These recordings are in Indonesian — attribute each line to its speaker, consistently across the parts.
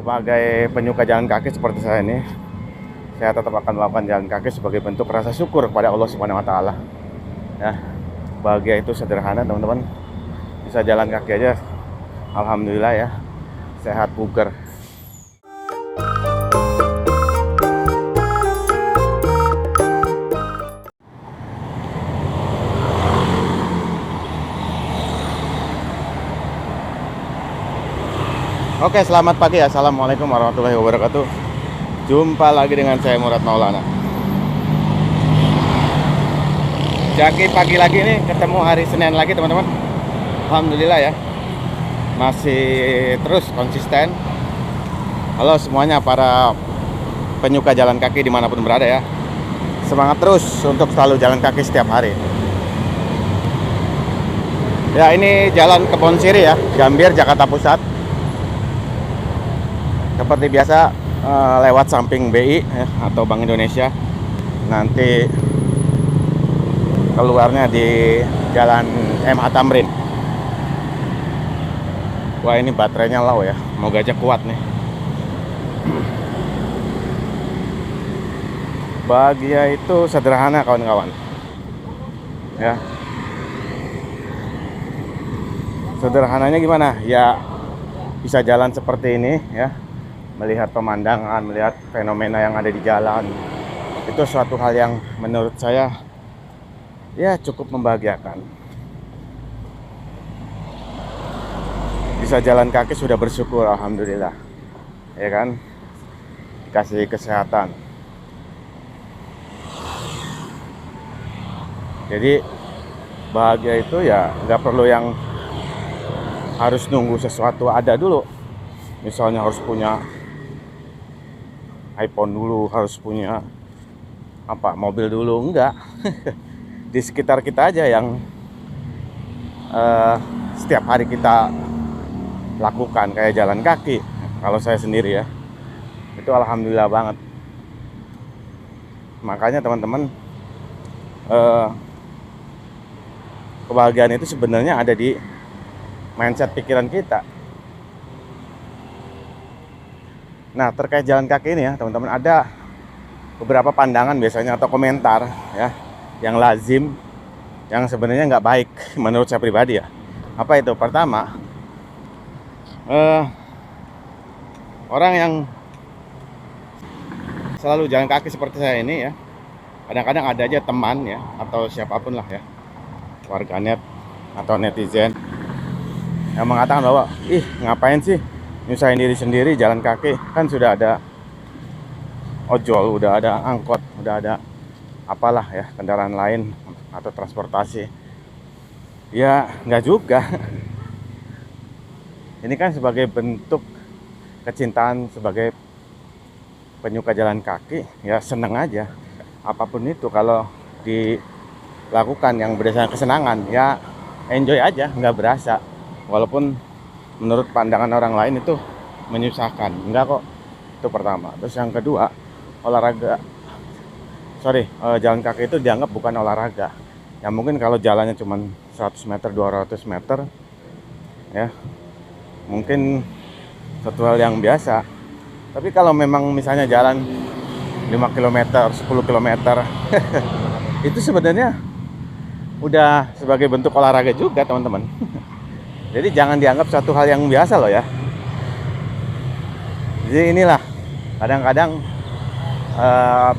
Speaker 1: Sebagai penyuka jalan kaki seperti saya ini, saya tetap akan melakukan jalan kaki sebagai bentuk rasa syukur kepada Allah Subhanahu wa taala. Ya, bahagia itu sederhana, teman-teman. Bisa jalan kaki aja alhamdulillah ya, sehat bugar. Oke, selamat pagi. Assalamualaikum warahmatullahi wabarakatuh. Jumpa lagi dengan saya Murad Maulana. Jadi pagi lagi nih, ketemu hari Senin lagi teman-teman. Alhamdulillah ya, masih terus konsisten. Halo semuanya para penyuka jalan kaki dimanapun berada ya. Semangat terus untuk selalu jalan kaki setiap hari. Ya, ini Jalan Kebon Siri ya, Gambir, Jakarta Pusat. Seperti biasa lewat samping BI ya, atau Bank Indonesia. Nanti keluarnya di Jalan MH Tamrin. Wah, ini baterainya low ya, moga aja kuat nih. Bahagia itu sederhana kawan-kawan ya. Sederhananya gimana ya, bisa jalan seperti ini ya, melihat pemandangan, melihat fenomena yang ada di jalan. Itu suatu hal yang menurut saya ya cukup membahagiakan. Bisa jalan kaki sudah bersyukur alhamdulillah, ya kan, dikasih kesehatan. Jadi bahagia itu ya nggak perlu yang harus nunggu sesuatu ada dulu. Misalnya harus punya iPhone dulu, harus punya mobil dulu, enggak. Di sekitar kita aja yang setiap hari kita lakukan, kayak jalan kaki. Kalau saya sendiri ya, itu alhamdulillah banget. Makanya teman-teman, kebahagiaan itu sebenarnya ada di mindset pikiran kita. Nah, terkait jalan kaki ini ya teman-teman, ada beberapa pandangan biasanya atau komentar ya yang lazim, yang sebenarnya nggak baik menurut saya pribadi ya. Apa itu? Pertama, orang yang selalu jalan kaki seperti saya ini ya, kadang-kadang ada aja teman ya, atau siapapun lah ya, warganet atau netizen, yang mengatakan bahwa ih, ngapain sih nyusahin diri sendiri jalan kaki, kan sudah ada ojol, udah ada angkot, udah ada apalah ya, kendaraan lain atau transportasi. Ya nggak juga. Ini kan sebagai bentuk kecintaan sebagai penyuka jalan kaki, ya seneng aja. Apapun itu kalau dilakukan yang berdasarkan kesenangan, ya enjoy aja, nggak berasa. Walaupun menurut pandangan orang lain itu menyusahkan, enggak kok. Itu pertama. Terus yang kedua, jalan kaki itu dianggap bukan olahraga. Ya mungkin kalau jalannya cuma 100 meter, 200 meter ya, mungkin satu hal yang biasa. Tapi kalau memang misalnya jalan 5 km, 10 km itu sebenarnya udah sebagai bentuk olahraga juga teman-teman. Jadi jangan dianggap satu hal yang biasa loh ya. Jadi inilah kadang-kadang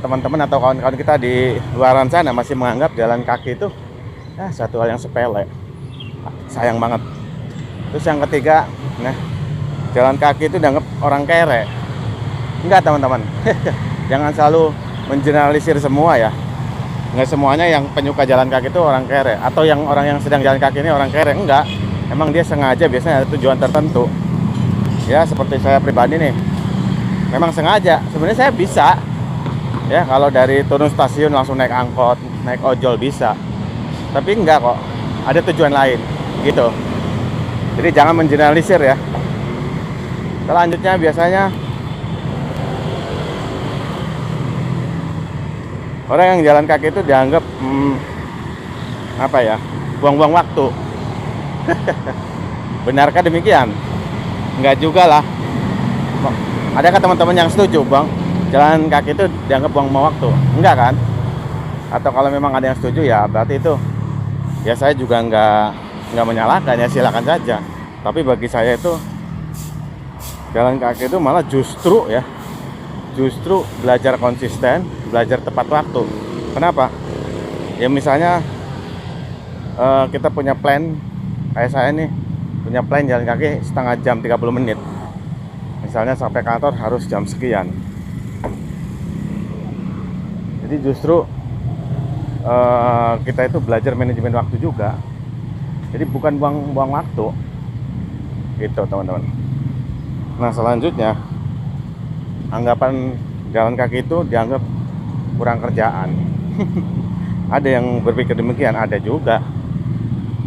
Speaker 1: teman-teman atau kawan-kawan kita di luaran sana masih menganggap jalan kaki itu satu hal yang sepele. Sayang banget. Terus yang ketiga, nah, jalan kaki itu dianggap orang kere. Enggak teman-teman. Jangan selalu mengeneralisir semua ya. Enggak semuanya yang penyuka jalan kaki itu orang kere, atau yang orang yang sedang jalan kaki ini orang kere, enggak. Emang dia sengaja, biasanya ada tujuan tertentu. Ya seperti saya pribadi nih, memang sengaja. Sebenarnya saya bisa ya, kalau dari turun stasiun langsung naik angkot, naik ojol bisa. Tapi enggak kok, ada tujuan lain gitu. Jadi jangan mengeneralisir ya. Selanjutnya biasanya orang yang jalan kaki itu dianggap buang-buang waktu. Benarkah demikian? Enggak juga lah. Adakah teman-teman yang setuju, Bang? Jalan kaki itu dianggap buang-buang waktu? Enggak kan? Atau kalau memang ada yang setuju ya berarti itu ya saya juga nggak menyalahkan, ya silakan saja. Tapi bagi saya itu jalan kaki itu malah justru belajar konsisten, belajar tepat waktu. Kenapa? Ya misalnya kita punya plan, kayak saya nih punya plan jalan kaki setengah jam 30 menit. Misalnya sampai kantor harus jam sekian. Jadi justru kita itu belajar manajemen waktu juga. Jadi bukan buang waktu gitu teman-teman. Nah selanjutnya, anggapan jalan kaki itu dianggap kurang kerjaan. Ada yang berpikir demikian, ada juga.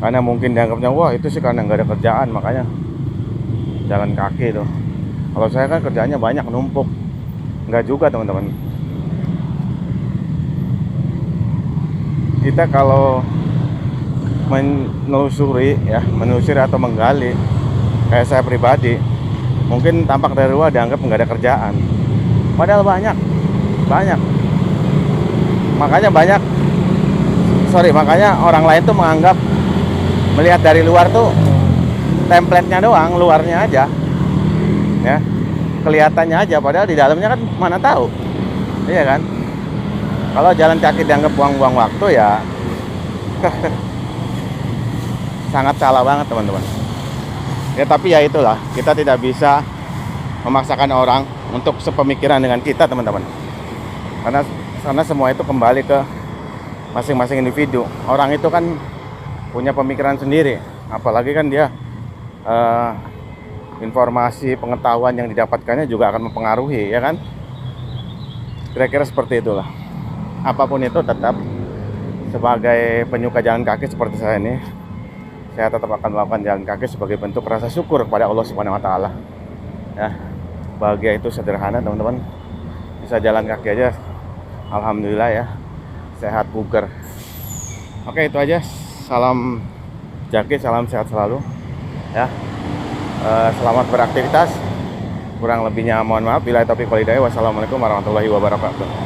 Speaker 1: Karena mungkin dianggapnya, wah itu sih karena nggak ada kerjaan makanya jalan kaki tuh. Kalau saya kan kerjaannya banyak, numpuk. Nggak juga teman-teman. Kita kalau menelusuri atau menggali, kayak saya pribadi, mungkin tampak dari luar dianggap nggak ada kerjaan, padahal banyak. Makanya orang lain tuh menganggap, melihat dari luar tuh template-nya doang, luarnya aja ya, kelihatannya aja, padahal di dalamnya kan mana tahu, iya kan? Kalau jalan kaki dianggap buang-buang waktu ya sangat salah banget teman-teman. Ya tapi ya itulah, kita tidak bisa memaksakan orang untuk sepemikiran dengan kita teman-teman. Karena semua itu kembali ke masing-masing individu. Orang itu kan punya pemikiran sendiri, apalagi kan dia informasi pengetahuan yang didapatkannya juga akan mempengaruhi, ya kan? Kira-kira seperti itulah. Apapun itu, tetap sebagai penyuka jalan kaki seperti saya ini, saya tetap akan melakukan jalan kaki sebagai bentuk rasa syukur kepada Allah Subhanahu wa taala. Ya, bahagia itu sederhana, teman-teman. Bisa jalan kaki aja alhamdulillah ya. Sehat bugar. Oke, itu aja. Salam jaki, salam sehat selalu. Ya. Selamat beraktivitas. Kurang lebihnya mohon maaf. Bila taufiq wal hidayah. Wassalamualaikum warahmatullahi wabarakatuh.